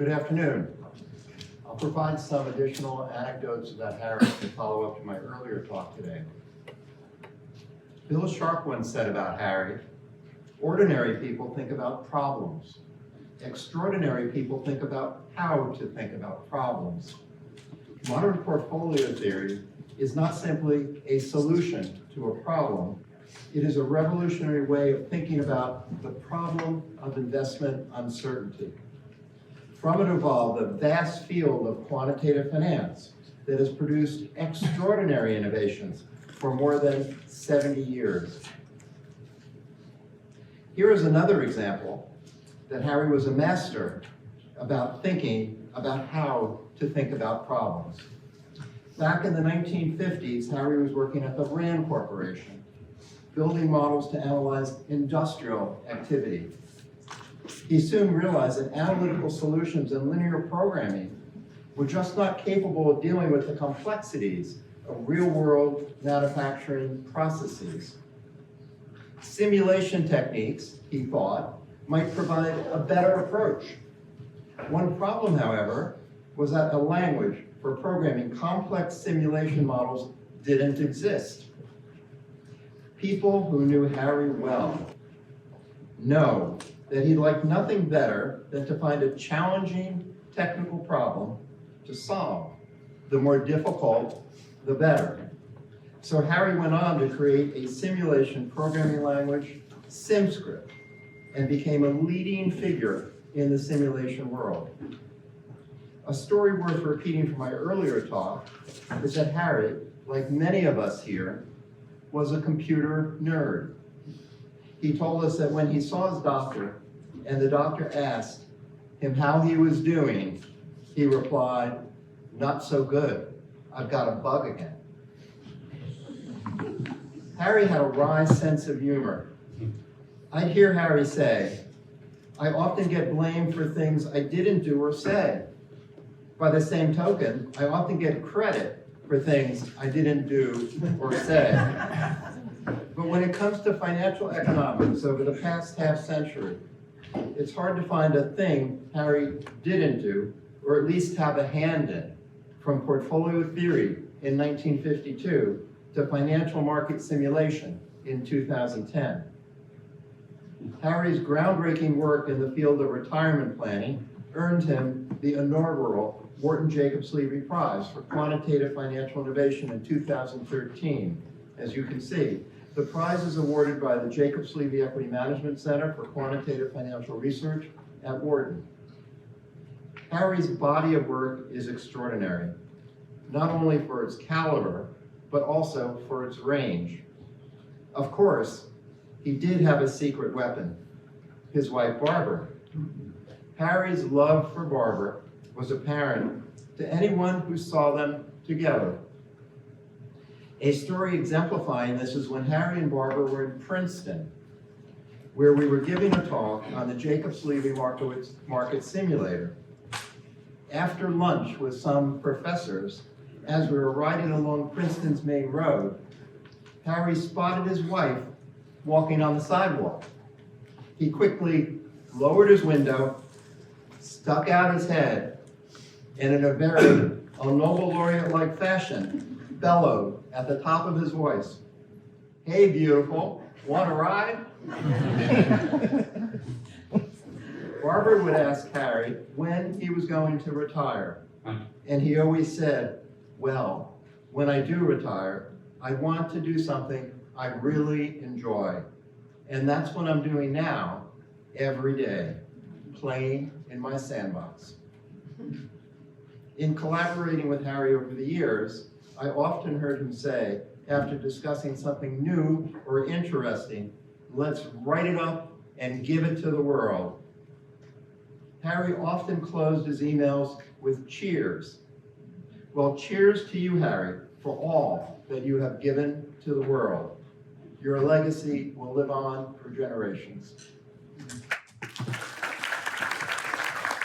Good afternoon. I'll provide some additional anecdotes about Harry to follow up to my earlier talk today. Bill Sharp once said about Harry, ordinary people think about problems. Extraordinary people think about how to think about problems. Modern portfolio theory is not simply a solution to a problem. It is a revolutionary way of thinking about the problem of investment uncertainty. From it evolved a vast field of quantitative finance that has produced extraordinary innovations for more than 70 years. Here is another example that Harry was a master about thinking about how to think about problems. Back in the 1950s, Harry was working at the Rand Corporation, building models to analyze industrial activity. He soon realized that analytical solutions and linear programming were just not capable of dealing with the complexities of real-world manufacturing processes. Simulation techniques, he thought, might provide a better approach. One problem, however, was that a language for programming complex simulation models didn't exist. People who knew Harry well know that he'd like nothing better than to find a challenging technical problem to solve. The more difficult, the better. So Harry went on to create a simulation programming language, SimScript, and became a leading figure in the simulation world. A story worth repeating from my earlier talk is that Harry, like many of us here, was a computer nerd. He told us that when he saw his doctor and the doctor asked him how he was doing, he replied, "Not so good. I've got a bug again." Harry had a wry sense of humor. I'd hear Harry say, "I often get blamed for things I didn't do or say. By the same token, I often get credit for things I didn't do or say." But when it comes to financial economics over the past half-century, it's hard to find a thing Harry didn't do, or at least have a hand in, from portfolio theory in 1952 to financial market simulation in 2010. Harry's groundbreaking work in the field of retirement planning earned him the inaugural Wharton Jacobs Levy Prize for Quantitative Financial Innovation in 2013. As you can see, the prize is awarded by the Jacobs Levy Equity Management Center for Quantitative Financial Research at Wharton. Harry's body of work is extraordinary, not only for its caliber, but also for its range. Of course, he did have a secret weapon, his wife Barbara. Harry's love for Barbara was apparent to anyone who saw them together. A story exemplifying this is when Harry and Barbara were in Princeton, where we were giving a talk on the Jacobs Levy Markowitz market simulator. After lunch with some professors, as we were riding along Princeton's main road, Harry spotted his wife walking on the sidewalk. He quickly lowered his window, stuck out his head, and in a very Nobel laureate-like fashion, bellowed at the top of his voice, "Hey, beautiful, want a ride?" Barbara would ask Harry when he was going to retire, and he always said, "Well, when I do retire, I want to do something I really enjoy. And that's what I'm doing now, every day, playing in my sandbox." In collaborating with Harry over the years, I often heard him say, after discussing something new or interesting, "Let's write it up and give it to the world." Harry often closed his emails with cheers. Well, cheers to you, Harry, for all that you have given to the world. Your legacy will live on for generations.